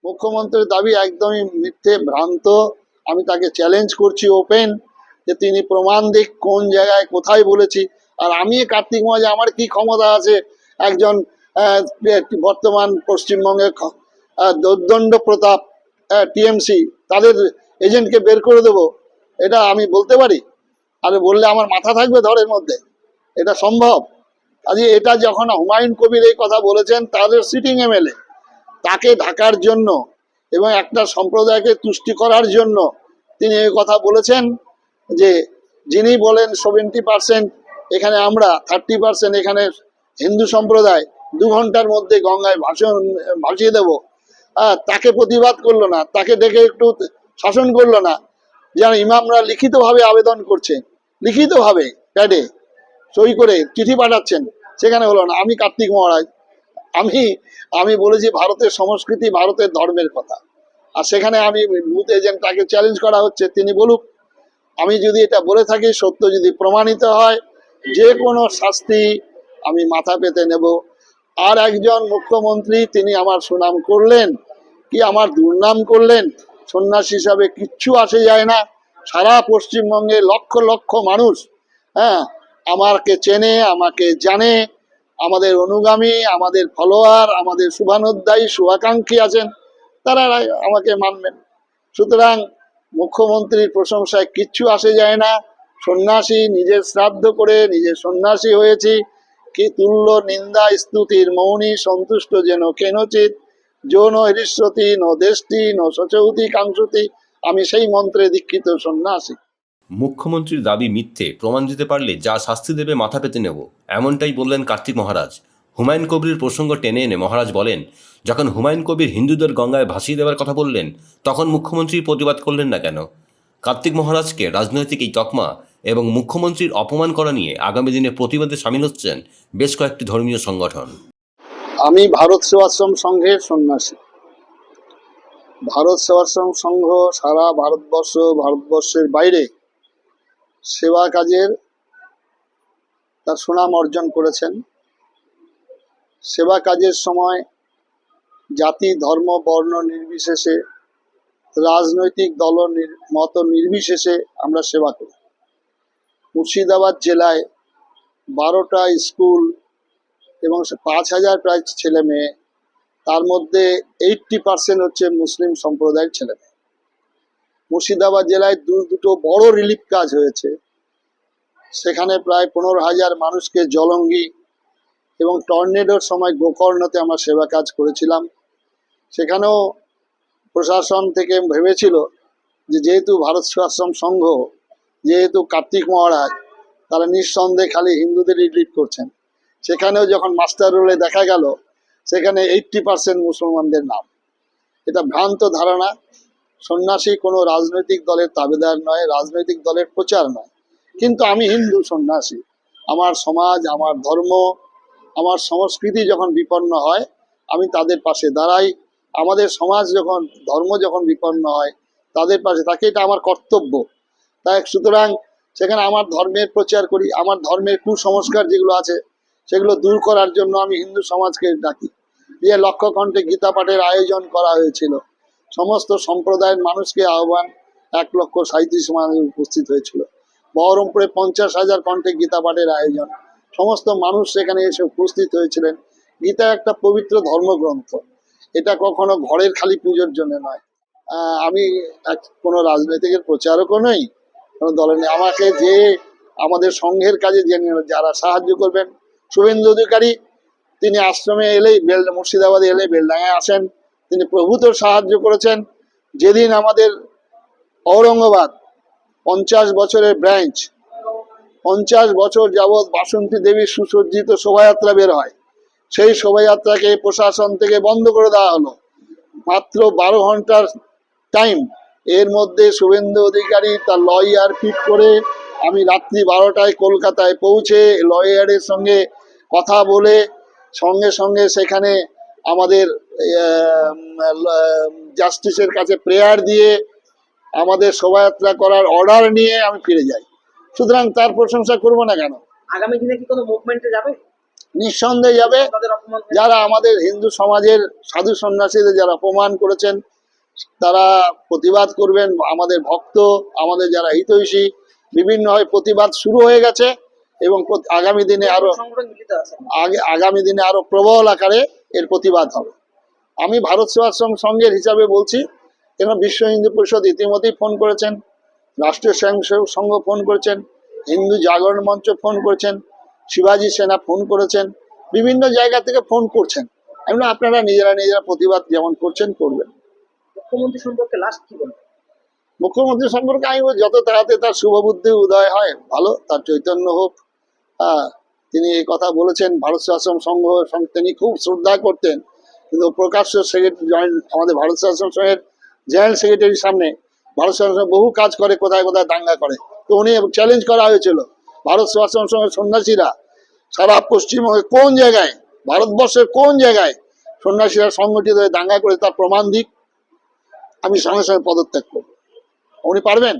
মুখ্যমন্ত্রীর দাবি একদমই মিথ্যে, ভ্রান্ত। আমি তাকে চ্যালেঞ্জ করছি ওপেন, যে তিনি প্রমাণ দিক কোন জায়গায় কোথায় বলেছি। আর আমি কার্তিক মহারাজ, আমার কি ক্ষমতা আছে একজন বর্তমান পশ্চিমবঙ্গের দোর্দণ্ড প্রতাপ টিএমসি তাদের এজেন্টকে বের করে দেবো, এটা আমি বলতে পারি? আর বললে আমার মাথা থাকবে ধরের মধ্যে? এটা সম্ভব? আজকে এটা যখন হুমায়ুন কবির এই কথা বলেছেন, তাদের সিটিং এমএলএ, তাকে ঢাকার জন্য এবং একটা সম্প্রদায়কে তুষ্টি করার জন্য তিনি এই কথা বলেছেন যে যিনি বলেন 70% এখানে আমরা, 30% এখানে হিন্দু সম্প্রদায় 2 ঘন্টার মধ্যে গঙ্গায় ভাসিয়ে দেব, তাকে প্রতিবাদ করলো না, তাকে ডেকে একটু শাসন করলো না। যেন ইমামরা লিখিতভাবে আবেদন করছেন, লিখিতভাবে প্যাডে সই করে চিঠি পাঠাচ্ছেন, সেখানে হলো না। আমি কার্তিক মহারাজ, আমি আমি বলেছি ভারতের সংস্কৃতি, ভারতের ধর্মের কথা। আর সেখানে আমি বুথ এজেন্ট, তাকে চ্যালেঞ্জ করা হচ্ছে, তিনি বলুক। আমি যদি এটা বলে থাকি, সত্য যদি প্রমাণিত হয়, যে কোনো শাস্তি আমি মাথা পেতে নেব। আর একজন মুখ্যমন্ত্রী, তিনি আমার সুনাম করলেন কি আমার দুর্নাম করলেন, সন্ন্যাসী হিসাবে কিচ্ছু আসে যায় না। সারা পশ্চিমবঙ্গে লক্ষ লক্ষ মানুষ আমাকে চেনে, আমাকে জানে, আমাদের অনুগামী, আমাদের ফলোয়ার, আমাদের শুভানুধ্যায়ী, শুভাকাঙ্ক্ষী আছেন, তারা আমাকে মানবেন। সুতরাং মুখ্যমন্ত্রীর প্রশংসায় কিচ্ছু আসে যায় না। সন্ন্যাসী, নিজের শ্রাদ্ধ করে নিজে সন্ন্যাসী হয়েছি, কি তুল্য নিন্দা স্তুতির মৌনী সন্তুষ্ট যেন কেনচিত যৌন হৃস্বতী ন দেশটি ন সচৌতি কাংসতি। আমি সেই মন্ত্রে দীক্ষিত সন্ন্যাসী। মুখ্যমন্ত্রীর দাবি মিথ্যে, প্রমাণ দিতে পারলে যা শাস্তি দেবে মাথা পেতে নেব, এমনটাই বললেন কার্তিক মহারাজ। হুমায়ুন কবির প্রসঙ্গ টেনে এনে মহারাজ বলেন, যখন হুমায়ুন কবির হিন্দুদের গঙ্গায় ভাসিয়ে দেওয়ার কথা বললেন, তখন মুখ্যমন্ত্রী প্রতিবাদ করলেন না কেন? কার্তিক মহারাজকে রাজনৈতিক এই তকমা এবং মুখ্যমন্ত্রীর অপমান করা নিয়ে আগামী দিনে প্রতিবাদে সামিল হচ্ছেন বেশ কয়েকটি ধর্মীয় সংগঠন। আমি ভারত সেবাশ্রম সংঘের সন্ন্যাসী। ভারত সেবাশ্রম সংঘ সারা ভারতবর্ষের বাইরে সেবা কাজের তার সুনাম অর্জন করেছেন। সেবা কাজের সময় জাতি, ধর্ম, বর্ণ নির্বিশেষে, রাজনৈতিক দল মত নির্বিশেষে আমরা সেবা করি। মুর্শিদাবাদ জেলায় 12টা স্কুল এবং 5,000 প্রায় ছেলে মেয়ে, তার মধ্যে 80% হচ্ছে মুসলিম সম্প্রদায়ের ছেলে মেয়ে। মুর্শিদাবাদ জেলায় দুটো বড় রিলিফ কাজ হয়েছে, সেখানে প্রায় 15,000 মানুষকে জলঙ্গি এবং টর্নেডোর সময় গোকর্ণতে আমরা সেবা কাজ করেছিলাম। সেখানেও প্রশাসন থেকে ভেবেছিল যে যেহেতু ভারত সেবাশ্রম সংঘ, যেহেতু কার্তিক মহারাজ, তারা নিঃসন্দেহে খালি হিন্দুদের রিলিফ করছেন। সেখানেও যখন মাস্টার রোলে দেখা গেল, সেখানে 80% মুসলমানদের নাম। এটা ভ্রান্ত ধারণা। সন্ন্যাসী কোনো রাজনৈতিক দলের তাবেদার নয়, রাজনৈতিক দলের প্রচার নয়। কিন্তু আমি হিন্দু সন্ন্যাসী। আমার সমাজ, আমার ধর্ম, আমার সংস্কৃতি যখন বিপন্ন হয়, আমি তাদের পাশে দাঁড়াই। আমাদের সমাজ যখন, ধর্ম যখন বিপন্ন হয়, তাদের পাশে থাকি, এটা আমার কর্তব্য। তাই সুতরাং সেখানে আমার ধর্মের প্রচার করি। আমার ধর্মের কুসংস্কার যেগুলো আছে, সেগুলো দূর করার জন্য আমি হিন্দু সমাজকে ডাকি। যে লক্ষকণ্ঠে গীতা পাঠের আয়োজন করা হয়েছিল, সমস্ত সম্প্রদায়ের মানুষকে আহ্বান, 1,37,000 মানুষ উপস্থিত হয়েছিল। বহরমপুরে 50,000 কণ্ঠে গীতা পাঠের আয়োজন, সমস্ত মানুষ সেখানে এসে উপস্থিত হয়েছিলেন। গীতা একটা পবিত্র ধর্মগ্রন্থ, এটা কখনো ঘরের খালি পুজোর জন্য নয়। আমি কোনো রাজনৈতিকের প্রচারকও নই, কোনো দলে নেই। আমাকে যে আমাদের সংঘের কাজে যারা সাহায্য করবেন, শুভেন্দু অধিকারী, তিনি আশ্রমে এলেই, মুর্শিদাবাদে এলে বেলডাঙায় আসেন, তিনি প্রভূত সাহায্য করেছেন। যেদিন আমাদের ঔরঙ্গাবাদ 50 বছরের ব্রাঞ্চ, 50 বছর যাবৎ বাসন্তী দেবীর সুসজ্জিত শোভাযাত্রা বের হয়, সেই শোভাযাত্রাকে প্রশাসন থেকে বন্ধ করে দেওয়া হলো। মাত্র 12 ঘন্টার টাইম, এর মধ্যে শুভেন্দু অধিকারী তার লয়ার পিট করে, আমি রাত্রি 12টায় কলকাতায় পৌঁছে লয়ারের সঙ্গে কথা বলে, সঙ্গে সঙ্গে সেখানে আমাদের জাস্টিসের কাছে প্রেয়ার দিয়ে আমাদের শোভাযাত্রা করার অর্ডার নিয়ে আমি ফিরে যাই। সুতরাং তার প্রশংসা করবো না কেন? আগামী দিনে কি কোনো মুভমেন্টে যাবে? নিঃসন্দেহে যাবে। যারা আমাদের হিন্দু সমাজের সাধু সন্ন্যাসীদের যারা অপমান করেছেন তারা প্রতিবাদ করবেন। আমাদের ভক্ত, আমাদের যারা হিতৈষী, বিভিন্নভাবে প্রতিবাদ শুরু হয়ে গেছে এবং আগামী দিনে আরো প্রবল আকারে এর প্রতিবাদ হবে। আমি ভারত সেবাশ্রম সংঘের হিসাবে বলছি, কেন বিশ্ব হিন্দু পরিষদ ইতিমধ্যেই ফোন করেছেন, রাষ্ট্রীয় স্বয়ংসেবক সংঘ ফোন করেছেন, হিন্দু জাগরণ মঞ্চ ফোন করেছেন, শিবাজি সেনা ফোন করেছেন, বিভিন্ন জায়গা থেকে ফোন করছেন। আমি বললাম, আপনারা নিজেরা প্রতিবাদ যেমন করছেন করবেন। মুখ্যমন্ত্রী সম্পর্কে লাস্ট কি বলবেন? মুখ্যমন্ত্রী সম্পর্কে আমি বলছি, যত তাড়াতাড়ি তার শুভবুদ্ধি উদয় হয় ভালো, তার চৈতন্য হোক। তিনি এই কথা বলেছেন, ভারত সেবাশ্রম সংঘ তিনি খুব শ্রদ্ধা করতেন, কিন্তু প্রকাশ্য সেক্রেটারি জয়েন্ট আমাদের ভারত সেবাশ্রম সংঘের জয়েন্ট সেক্রেটারির সামনে ভারত সেবাশ্রম বহু কাজ করে, কোথায় কোথায় দাঙ্গা করে। তো উনি চ্যালেঞ্জ করা হয়েছিল, ভারত সেবাশ্রম সংঘের সন্ন্যাসীরা সারা পশ্চিমবঙ্গে কোন জায়গায়, ভারতবর্ষের কোন জায়গায় সন্ন্যাসীরা সংগঠিত হয়ে দাঙ্গা করে তার প্রমাণ দিক, আমি সঙ্গে সঙ্গে পদত্যাগ করব। উনি পারবেন?